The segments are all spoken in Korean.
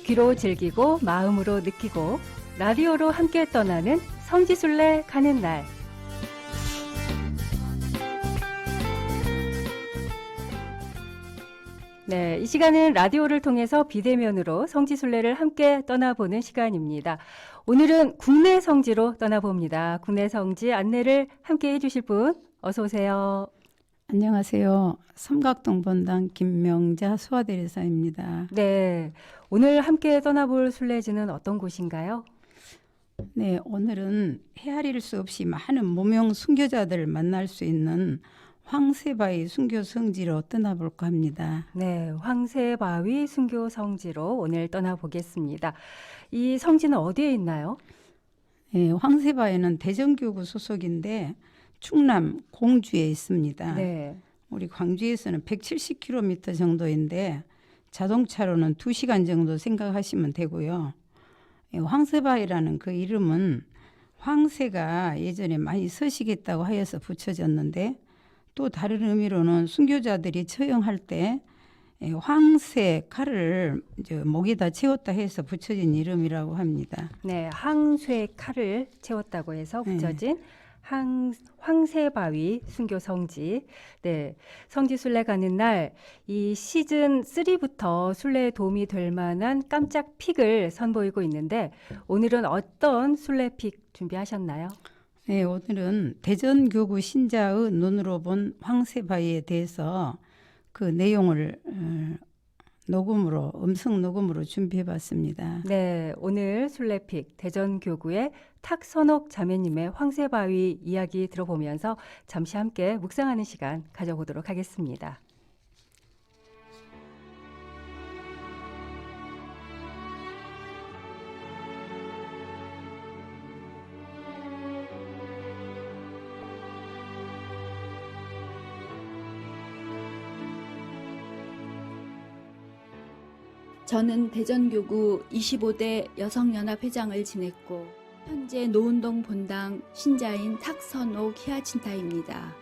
귀로 즐기고 마음으로 느끼고 라디오로 함께 떠나는 성지순례 가는 날. 네, 이 시간은 라디오를 통해서 비대면으로 성지순례를 함께 떠나보는 시간입니다. 오늘은 국내 성지로 떠나봅니다. 국내 성지 안내를 함께 해주실 분 어서 오세요. 안녕하세요. 삼각동 본당 김명자 수화대리사입니다. 네, 오늘 함께 떠나볼 순례지는 어떤 곳인가요? 네, 오늘은 헤아릴 수 없이 많은 무명 순교자들을 만날 수 있는 황새바위 순교 성지로 떠나볼까 합니다. 네, 황새바위 순교 성지로 오늘 떠나보겠습니다. 이 성지는 어디에 있나요? 네, 황새바위는 대전교구 소속인데 충남 공주에 있습니다. 네, 우리 광주에서는 170km 정도인데 자동차로는 2시간 정도 생각하시면 되고요. 황새바위라는 그 이름은 황새가 예전에 많이 서식했다고 하여서 붙여졌는데 또 다른 의미로는 순교자들이 처형할 때 황새 칼을 목에다 채웠다 해서 붙여진 이름이라고 합니다. 네, 항쇠 칼을 채웠다고 해서 붙여진 황새바위 순교 성지. 네, 성지 순례 가는 날 이 시즌 3부터 순례에 도움이 될 만한 깜짝 픽을 선보이고 있는데 오늘은 어떤 순례 픽 준비하셨나요? 네, 오늘은 대전교구 신자의 눈으로 본 황새바위에 대해서 그 내용을 음성 녹음으로 준비해봤습니다. 네, 오늘 순례픽 대전교구의 탁선옥 자매님의 황새바위 이야기 들어보면서 잠시 함께 묵상하는 시간 가져보도록 하겠습니다. 저는 대전교구 25대 여성연합회장을 지냈고 현재 노은동 본당 신자인 탁선옥 히아친타입니다.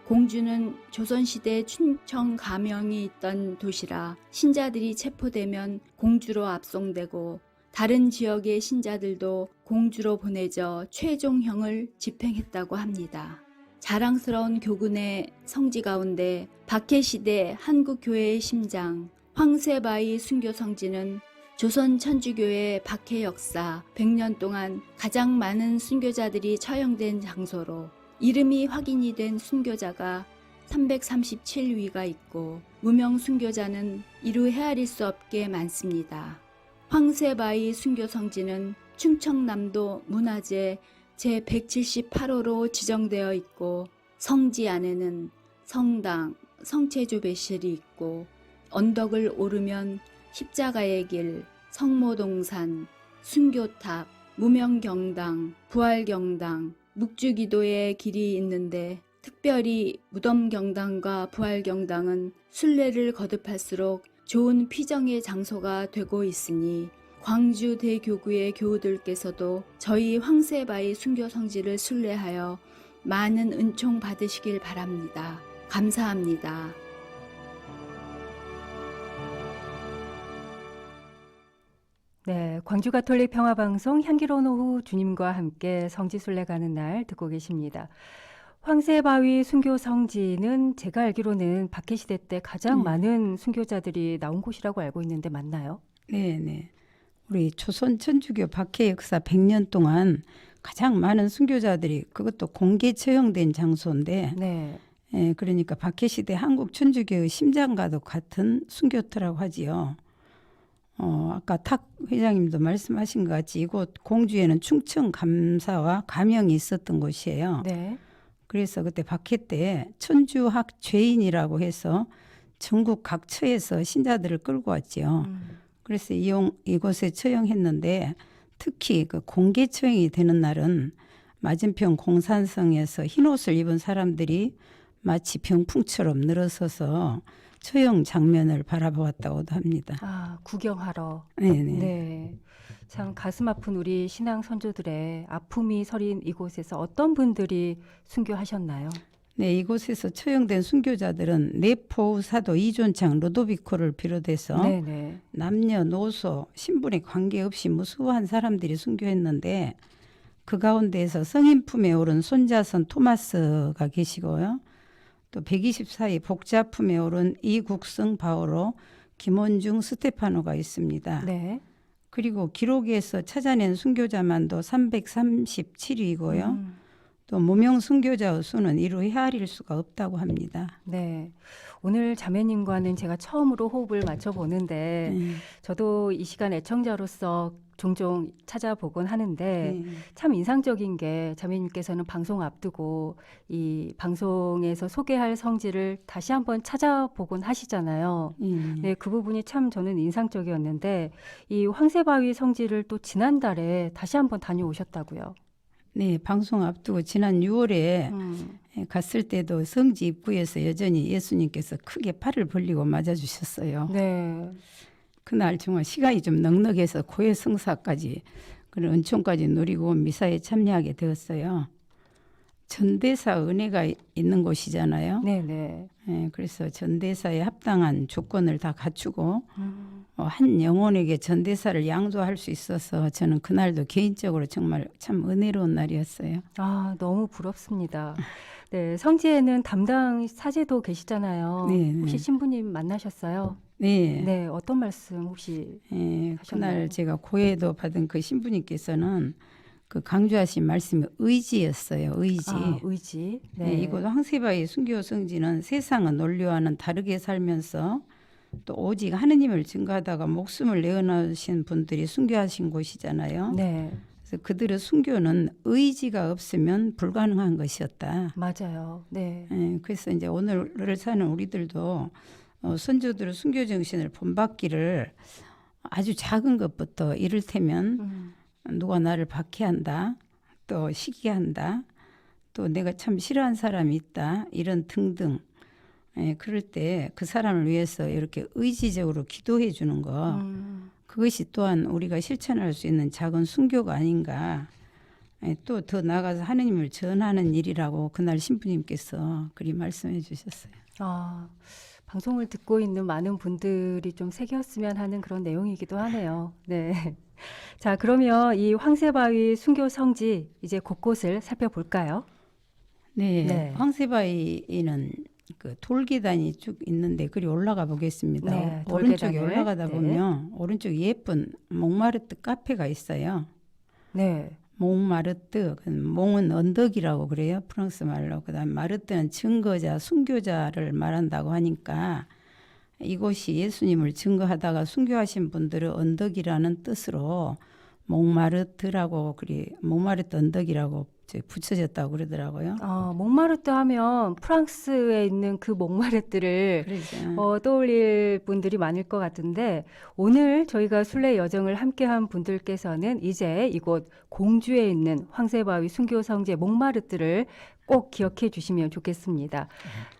공주는 조선시대 춘청 가명이 있던 도시라 신자들이 체포되면 공주로 압송되고 다른 지역의 신자들도 공주로 보내져 최종형을 집행했다고 합니다. 자랑스러운 교군의 성지 가운데 박해시대 한국교회의 심장 황새바위 순교 성지는 조선 천주교회 박해 역사 100년 동안 가장 많은 순교자들이 처형된 장소로 이름이 확인이 된 순교자가 337위가 있고 무명 순교자는 이루 헤아릴 수 없게 많습니다. 황새바위 순교 성지는 충청남도 문화재 제178호로 지정되어 있고 성지 안에는 성당, 성체조 배실이 있고 언덕을 오르면 십자가의 길, 성모동산, 순교탑, 무명경당, 부활경당, 묵주기도의 길이 있는데 특별히 무덤경당과 부활경당은 순례를 거듭할수록 좋은 피정의 장소가 되고 있으니 광주 대교구의 교우들께서도 저희 황새바위 순교 성지를 순례하여 많은 은총 받으시길 바랍니다. 감사합니다. 네, 광주 가톨릭 평화방송 향기로운 오후 주님과 함께 성지순례 가는 날 듣고 계십니다. 황새바위 순교 성지는 제가 알기로는 박해시대 때 가장 많은 순교자들이 나온 곳이라고 알고 있는데 맞나요? 네. 우리 조선 천주교 박해 역사 100년 동안 가장 많은 순교자들이 그것도 공개 처형된 장소인데 네. 그러니까 박해시대 한국 천주교의 심장과도 같은 순교터라고 하지요. 아까 탁 회장님도 말씀하신 것 같이 이곳 공주에는 충청 감사와 가명이 있었던 곳이에요. 네. 그래서 그때 박해 때 천주학 죄인이라고 해서 전국 각처에서 신자들을 끌고 왔지요. 그래서 이곳에 처형했는데 특히 그 공개 처형이 되는 날은 맞은편 공산성에서 흰옷을 입은 사람들이 마치 병풍처럼 늘어서서 처형 장면을 바라보았다고도 합니다. 아, 구경하러. 네네. 네. 참 가슴 아픈 우리 신앙 선조들의 아픔이 서린 이곳에서 어떤 분들이 순교하셨나요? 네, 이곳에서 처형된 순교자들은 네포 사도 이존창 루도비코를 비롯해서 네네. 남녀노소 신분에 관계없이 무수한 사람들이 순교했는데 그 가운데에서 성인 품에 오른 손자선 토마스가 계시고요. 또 124위 복자 품에 오른 이국성 바오로 김원중 스테파노가 있습니다. 네. 그리고 기록에서 찾아낸 순교자만도 337위이고요. 또 무명 순교자의 수는 이루 헤아릴 수가 없다고 합니다. 네. 오늘 자매님과는 제가 처음으로 호흡을 맞춰보는데 저도 이 시간 애청자로서 종종 찾아보곤 하는데 참 인상적인 게 자매님께서는 방송 앞두고 이 방송에서 소개할 성지를 다시 한번 찾아보곤 하시잖아요. 네, 그 부분이 참 저는 인상적이었는데 이 황새바위 성지를 또 지난달에 다시 한번 다녀오셨다고요. 네, 방송 앞두고 지난 6월에 갔을 때도 성지 입구에서 여전히 예수님께서 크게 팔을 벌리고 맞아주셨어요. 네. 그날 정말 시간이 좀 넉넉해서 고해 성사까지 그런 은총까지 누리고 미사에 참여하게 되었어요. 전대사 은혜가 있는 곳이잖아요. 네네. 네, 그래서 전대사에 합당한 조건을 다 갖추고 한 영혼에게 전대사를 양도할 수 있어서 저는 그날도 개인적으로 정말 참 은혜로운 날이었어요. 아, 너무 부럽습니다. 네, 성지에는 담당 사제도 계시잖아요. 네, 혹시 네. 신부님 만나셨어요? 네. 네, 어떤 말씀 혹시 예, 하셨나요? 그날 제가 고해도 받은 그 신부님께서는 그 강조하신 말씀이 의지였어요. 의지. 아, 의지. 네, 이곳 황새바위 순교 성지는 세상의 논리와는 다르게 살면서 또 오직 하느님을 증거하다가 목숨을 내어놓으신 분들이 순교하신 곳이잖아요. 네, 그래서 그들의 순교는 의지가 없으면 불가능한 것이었다. 맞아요. 네. 예, 그래서 이제 오늘을 사는 우리들도 선조들의 순교 정신을 본받기를 아주 작은 것부터 이를테면 누가 나를 박해한다, 또 시기한다, 또 내가 참 싫어하는 사람이 있다, 이런 등등. 예, 그럴 때 그 사람을 위해서 이렇게 의지적으로 기도해 주는 거, 그것이 또한 우리가 실천할 수 있는 작은 순교가 아닌가. 예, 또 더 나아가서 하느님을 전하는 일이라고 그날 신부님께서 그리 말씀해 주셨어요. 아, 방송을 듣고 있는 많은 분들이 좀 새겼으면 하는 그런 내용이기도 하네요. 네. 자, 그러면 이 황새바위 순교 성지 이제 곳곳을 살펴볼까요? 네, 네. 황새바위는 그 돌계단이 쭉 있는데 그리 올라가 보겠습니다. 네, 오른쪽에 돌계단을. 올라가다 네. 보면 오른쪽에 예쁜 몽마르트 카페가 있어요. 네. 몽마르트, 몽은 언덕이라고 그래요. 프랑스 말로. 그다음 마르트는 증거자, 순교자를 말한다고 하니까 이곳이 예수님을 증거하다가 순교하신 분들의 언덕이라는 뜻으로 몽마르트라고 몽마르트 언덕이라고 붙여졌다고 그러더라고요. 몽마르트 하면 프랑스에 있는 그 몽마르트를 그래서 떠올릴 분들이 많을 것 같은데 오늘 저희가 순례 여정을 함께한 분들께서는 이제 이곳 공주에 있는 황새바위 순교 성지 몽마르트를 꼭 기억해 주시면 좋겠습니다.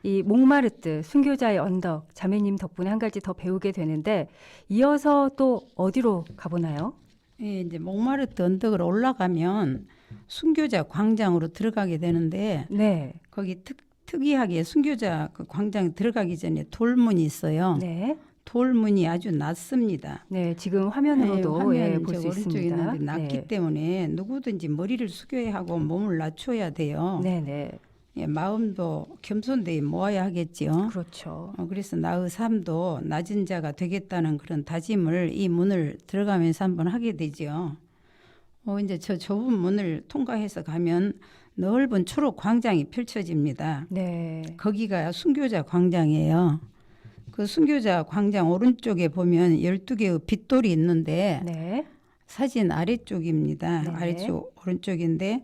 이 몽마르트 순교자의 언덕 자매님 덕분에 한 가지 더 배우게 되는데 이어서 또 어디로 가보나요? 예, 이제 몽마르트 언덕을 올라가면 순교자 광장으로 들어가게 되는데 네. 거기 특이하게 순교자 그 광장 들어가기 전에 돌문이 있어요. 네. 돌문이 아주 낮습니다. 네, 지금 화면으로도 화면 볼 수 오른쪽에 있습니다. 있는데 낮기 네. 때문에 누구든지 머리를 숙여야 하고 몸을 낮춰야 돼요. 네, 네. 예, 마음도 겸손되게 모아야 하겠지요. 그렇죠. 그래서 나의 삶도 낮은 자가 되겠다는 그런 다짐을 이 문을 들어가면서 한번 하게 되죠. 이제 저 좁은 문을 통과해서 가면 넓은 초록 광장이 펼쳐집니다. 네. 거기가 순교자 광장이에요. 그 순교자 광장 오른쪽에 보면 12개의 빗돌이 있는데 네. 사진 아래쪽입니다. 네. 아래쪽 오른쪽인데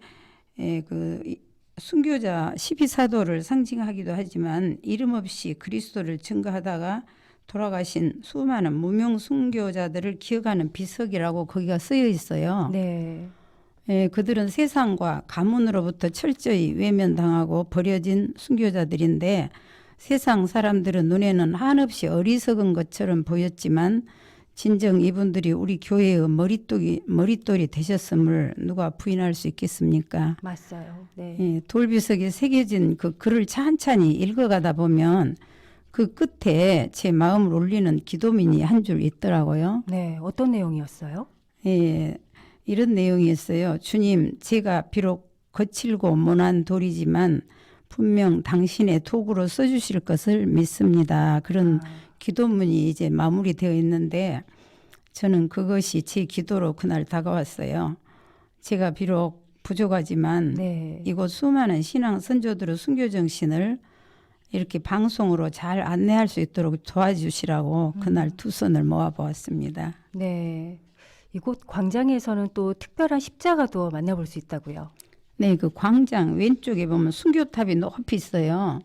순교자 12사도를 상징하기도 하지만 이름 없이 그리스도를 증거하다가 돌아가신 수많은 무명 순교자들을 기억하는 비석이라고 거기가 쓰여 있어요. 네. 예, 그들은 세상과 가문으로부터 철저히 외면당하고 버려진 순교자들인데 세상 사람들은 눈에는 한없이 어리석은 것처럼 보였지만 진정 이분들이 우리 교회의 머릿돌이 되셨음을 누가 부인할 수 있겠습니까? 맞아요. 네. 예, 돌비석에 새겨진 그 글을 찬찬히 읽어가다 보면 그 끝에 제 마음을 울리는 기도문이 한 줄 있더라고요. 네, 어떤 내용이었어요? 예, 이런 내용이었어요. 주님, 제가 비록 거칠고 모난 돌이지만 분명 당신의 도구로 써주실 것을 믿습니다. 그런 기도문이 이제 마무리되어 있는데 저는 그것이 제 기도로 그날 다가왔어요. 제가 비록 부족하지만 네. 이곳 수많은 신앙 선조들의 순교 정신을 이렇게 방송으로 잘 안내할 수 있도록 도와주시라고 그날 두 손을 모아보았습니다. 네. 이곳 광장에서는 또 특별한 십자가도 만나볼 수 있다고요. 네, 그 광장 왼쪽에 보면 순교탑이 높이 있어요.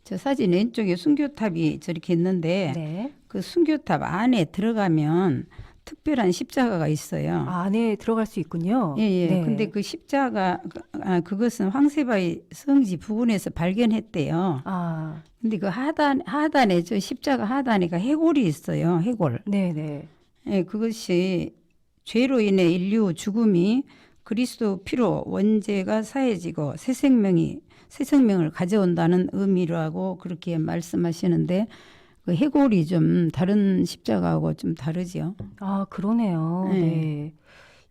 저 사진 왼쪽에 순교탑이 저렇게 있는데 네. 그 순교탑 안에 들어가면 특별한 십자가가 있어요. 안에 들어갈 수 있군요. 예, 예. 네. 근데 그 십자가, 그것은 황세바위 성지 부근에서 발견했대요. 아, 근데 그 하단에, 저 십자가 하단에 그 해골이 있어요. 해골. 네네. 예, 그것이 죄로 인해 인류 죽음이 그리스도 피로 원죄가 사해지고 새 생명을 가져온다는 의미라고 그렇게 말씀하시는데 그 해골이 좀 다른 십자가하고 좀 다르죠. 아, 그러네요. 네. 네.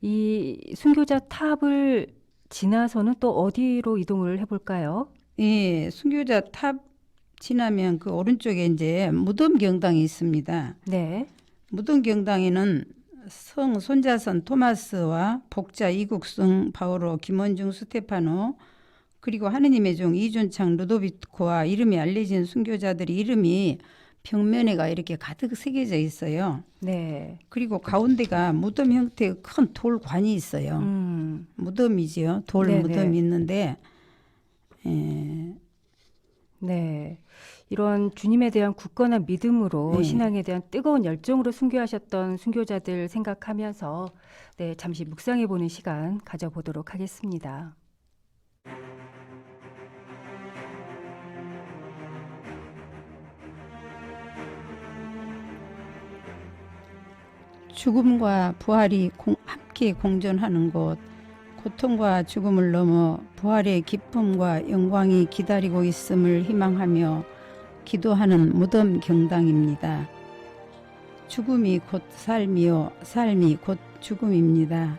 이 순교자 탑을 지나서는 또 어디로 이동을 해볼까요? 예, 순교자 탑 지나면 그 오른쪽에 이제 무덤 경당이 있습니다. 네. 무덤 경당에는 성 손자선 토마스와 복자 이국승 바오로 김원중 스테파노 그리고 하느님의 종 이준창 루도비코와 이름이 알려진 순교자들의 이름이 벽면에가 이렇게 가득 새겨져 있어요. 네. 그리고 가운데가 무덤 형태의 큰 돌관이 있어요. 무덤이지요. 돌 네네. 무덤이 있는데 네. 이런 주님에 대한 굳건한 믿음으로 네. 신앙에 대한 뜨거운 열정으로 순교하셨던 순교자들 생각하면서 네, 잠시 묵상해 보는 시간 가져보도록 하겠습니다. 죽음과 부활이 함께 공존하는 곳, 고통과 죽음을 넘어 부활의 기쁨과 영광이 기다리고 있음을 희망하며 기도하는 무덤 경당입니다. 죽음이 곧 삶이요, 삶이 곧 죽음입니다.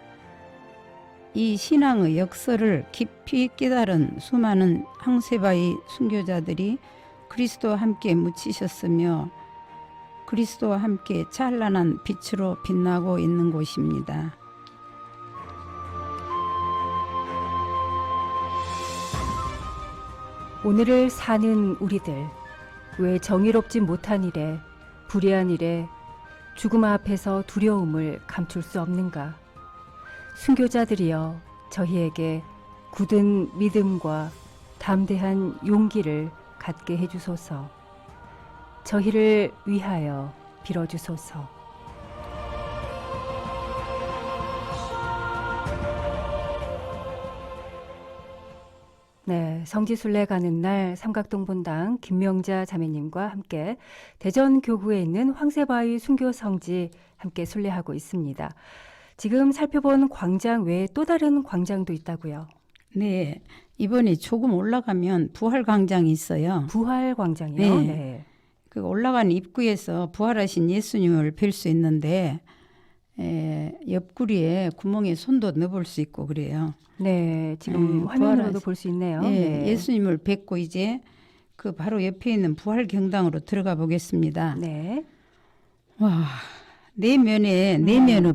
이 신앙의 역설을 깊이 깨달은 수많은 항세바위 순교자들이 그리스도와 함께 묻히셨으며 그리스도와 함께 찬란한 빛으로 빛나고 있는 곳입니다. 오늘을 사는 우리들, 왜 정의롭지 못한 일에, 불의한 일에, 죽음 앞에서 두려움을 감출 수 없는가? 순교자들이여 저희에게 굳은 믿음과 담대한 용기를 갖게 해주소서. 저희를 위하여 빌어주소서. 네, 성지순례 가는 날 삼각동본당 김명자 자매님과 함께 대전 교구에 있는 황새바위 순교성지 함께 순례하고 있습니다. 지금 살펴본 광장 외에 또 다른 광장도 있다고요. 네, 이번에 조금 올라가면 부활광장이 있어요. 부활광장이요? 네. 네. 그 올라가는 입구에서 부활하신 예수님을 뵐 수 있는데 옆구리에 구멍에 손도 넣어볼 수 있고 그래요. 네, 지금 화면으로도 볼 수 있네요. 네. 예수님을 뵙고 이제 그 바로 옆에 있는 부활경당으로 들어가 보겠습니다. 네. 와, 내면의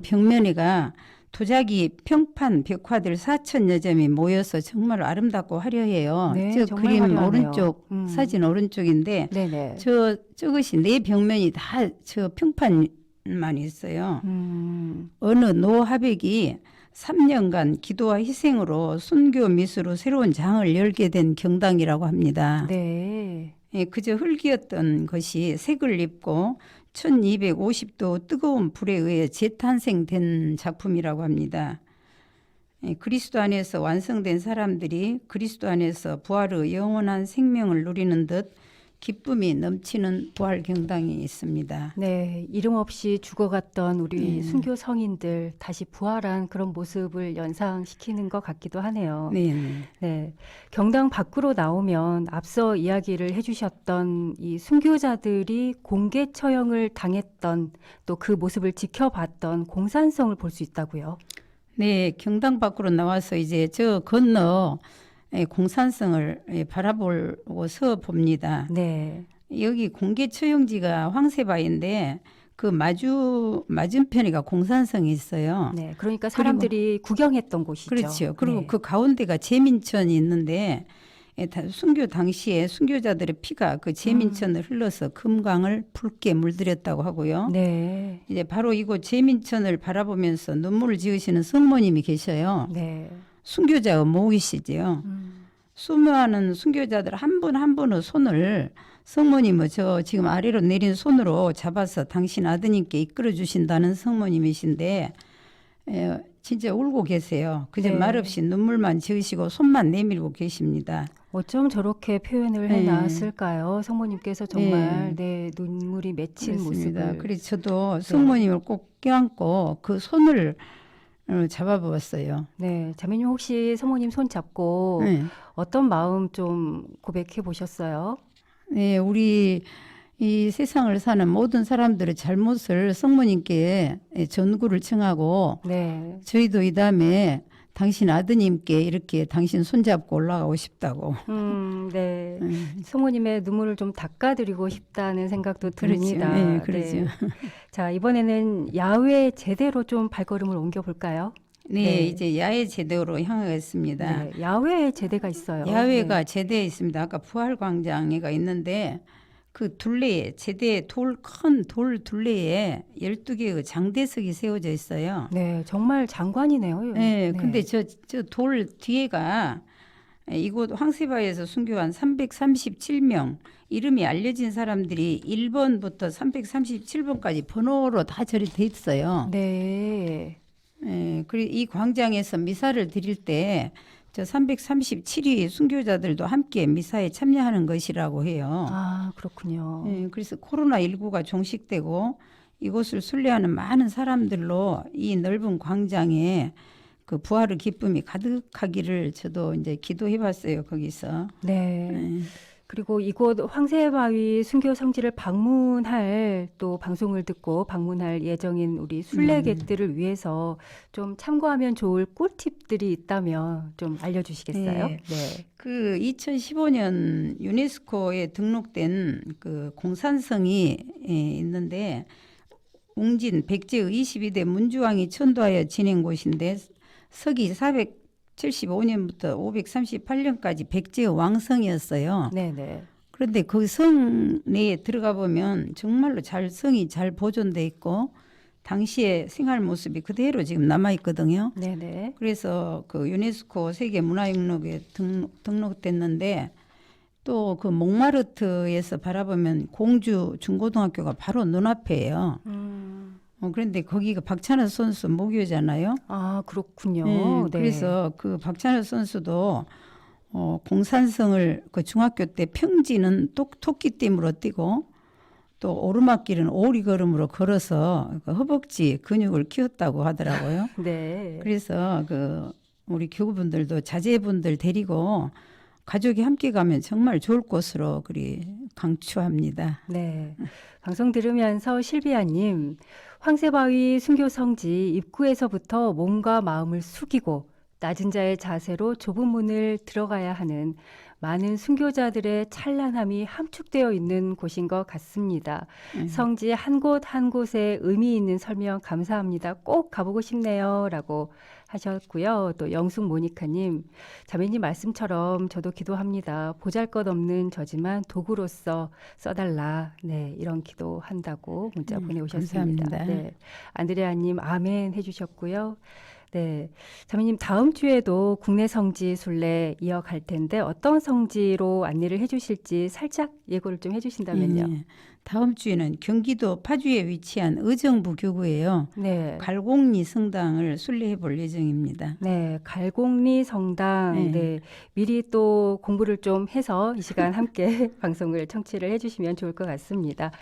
벽면에가 도자기 평판 벽화들 4,000여 점이 모여서 정말 아름답고 화려해요. 네, 저 정말 그림 화려하네요. 오른쪽 사진 오른쪽인데 네네. 저것이 내 벽면이 다 저 평판만 있어요. 어느 노하백이 3년간 기도와 희생으로 순교 미수로 새로운 장을 열게 된 경당이라고 합니다. 네. 예, 그저 흙이었던 것이 색을 입고 1250도 뜨거운 불에 의해 재탄생된 작품이라고 합니다. 예, 그리스도 안에서 완성된 사람들이 그리스도 안에서 부활의 영원한 생명을 누리는 듯 기쁨이 넘치는 부활 경당이 있습니다. 네, 이름 없이 죽어갔던 우리 네. 순교 성인들 다시 부활한 그런 모습을 연상시키는 것 같기도 하네요. 네, 네. 네, 경당 밖으로 나오면 앞서 이야기를 해주셨던 이 순교자들이 공개 처형을 당했던 또 그 모습을 지켜봤던 공산성을 볼 수 있다고요. 네, 경당 밖으로 나와서 이제 저 건너 공산성을 바라보고 서 봅니다. 네, 여기 공개 처형지가 황새바위인데 그 맞은편에가 공산성이 있어요. 네, 그러니까 사람들이 구경했던 곳이죠. 그렇죠. 그리고 네. 그 가운데가 제민천이 있는데 순교 당시에 순교자들의 피가 그 제민천을 흘러서 금강을 붉게 물들였다고 하고요. 네, 이제 바로 이곳 제민천을 바라보면서 눈물을 지으시는 성모님이 계셔요. 네, 순교자 모이시지요. 수많은 순교자들 한 분 한 분의 손을 성모님은 저 지금 아래로 내린 손으로 잡아서 당신 아드님께 이끌어 주신다는 성모님이신데 진짜 울고 계세요. 그저 네. 말없이 눈물만 지으시고 손만 내밀고 계십니다. 어쩜 저렇게 표현을 네. 해놨을까요? 성모님께서 정말 네, 눈물이 맺힌 그렇습니다. 모습을. 그래서 저도 성모님을 꼭 껴안고 그 손을 잡아보았어요. 네, 자매님 혹시 성모님 손 잡고 네. 어떤 마음 좀 고백해 보셨어요? 네, 우리 이 세상을 사는 모든 사람들의 잘못을 성모님께 전구를 청하고 네, 저희도 이 다음에 당신 아드님께 이렇게 당신 손잡고 올라가고 싶다고. 네. 성모님의 눈물을 좀 닦아드리고 싶다는 생각도 듭니다. 그렇죠. 네, 그렇죠. 네. 자, 이번에는 야외 제대로 좀 발걸음을 옮겨볼까요? 네, 네. 이제 야외 제대로 향하겠습니다. 네, 야외 제대가 있어요. 야외가 네. 제대에 있습니다. 아까 부활광장에가 있는데 그 둘레에 제대 큰 돌 둘레에 12개의 장대석이 세워져 있어요. 네, 정말 장관이네요. 네, 근데 저 돌 뒤에가 이곳 황새바위에서 순교한 337명 이름이 알려진 사람들이 1번부터 337번까지 번호로 다 저리 돼 있어요. 네. 그리고 이 광장에서 미사를 드릴 때 저 337위 순교자들도 함께 미사에 참여하는 것이라고 해요. 아, 그렇군요. 그래서 코로나19가 종식되고 이곳을 순례하는 많은 사람들로 이 넓은 광장에 그 부활의 기쁨이 가득하기를 저도 이제 기도해봤어요. 거기서. 네. 그리고 이곳 황새바위 순교 성지를 방문할 또 방송을 듣고 방문할 예정인 우리 순례객들을 위해서 좀 참고하면 좋을 꿀팁들이 있다면 좀 알려주시겠어요? 네. 그 2015년 유네스코에 등록된 그 공산성이 있는데 웅진 백제의 22대 문주왕이 천도하여 지낸 곳인데 서기 475년부터 538년까지 백제의 왕성이었어요. 네네. 그런데 그 성 내에 들어가 보면 정말로 성이 잘 보존돼 있고 당시의 생활 모습이 그대로 지금 남아 있거든요. 네네. 그래서 그 유네스코 세계 문화유산에 등록됐는데 또 그 몽마르트에서 바라보면 공주 중고등학교가 바로 눈앞이에요. 그런데 거기가 박찬호 선수 모교잖아요. 아, 그렇군요. 네. 그래서 그 박찬호 선수도 공산성을 그 중학교 때 평지는 토끼띠으로 뛰고 또 오르막길은 오리걸음으로 걸어서 그 허벅지 근육을 키웠다고 하더라고요. 네. 그래서 그 우리 교구분들도 자제분들 데리고 가족이 함께 가면 정말 좋을 곳으로 그리 강추합니다. 네. 방송 들으면서 실비아님, 황새바위 순교 성지 입구에서부터 몸과 마음을 숙이고 낮은 자의 자세로 좁은 문을 들어가야 하는 많은 순교자들의 찬란함이 함축되어 있는 곳인 것 같습니다. 성지 한 곳 한 곳에 의미 있는 설명 감사합니다. 꼭 가보고 싶네요. 라고 하셨고요. 또 영숙 모니카님, 자매님 말씀처럼 저도 기도합니다. 보잘것없는 저지만 도구로서 써달라. 네, 이런 기도한다고 문자 보내오셨습니다. 감사합니다. 네, 안드레아님 아멘 해주셨고요. 네, 자매님 다음 주에도 국내 성지 순례 이어갈 텐데 어떤 성지로 안내를 해주실지 살짝 예고를 좀 해주신다면요. 다음 주에는 경기도 파주에 위치한 의정부 교구예요. 네. 갈곡리 성당을 순례해 볼 예정입니다. 네, 갈곡리 성당. 네. 네, 미리 또 공부를 좀 해서 이 시간 함께 방송을 청취를 해주시면 좋을 것 같습니다.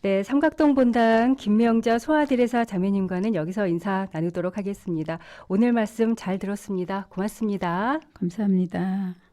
네, 삼각동 본당 김명자 소아디레사 자매님과는 여기서 인사 나누도록 하겠습니다. 오늘 말씀 잘 들었습니다. 고맙습니다. 감사합니다.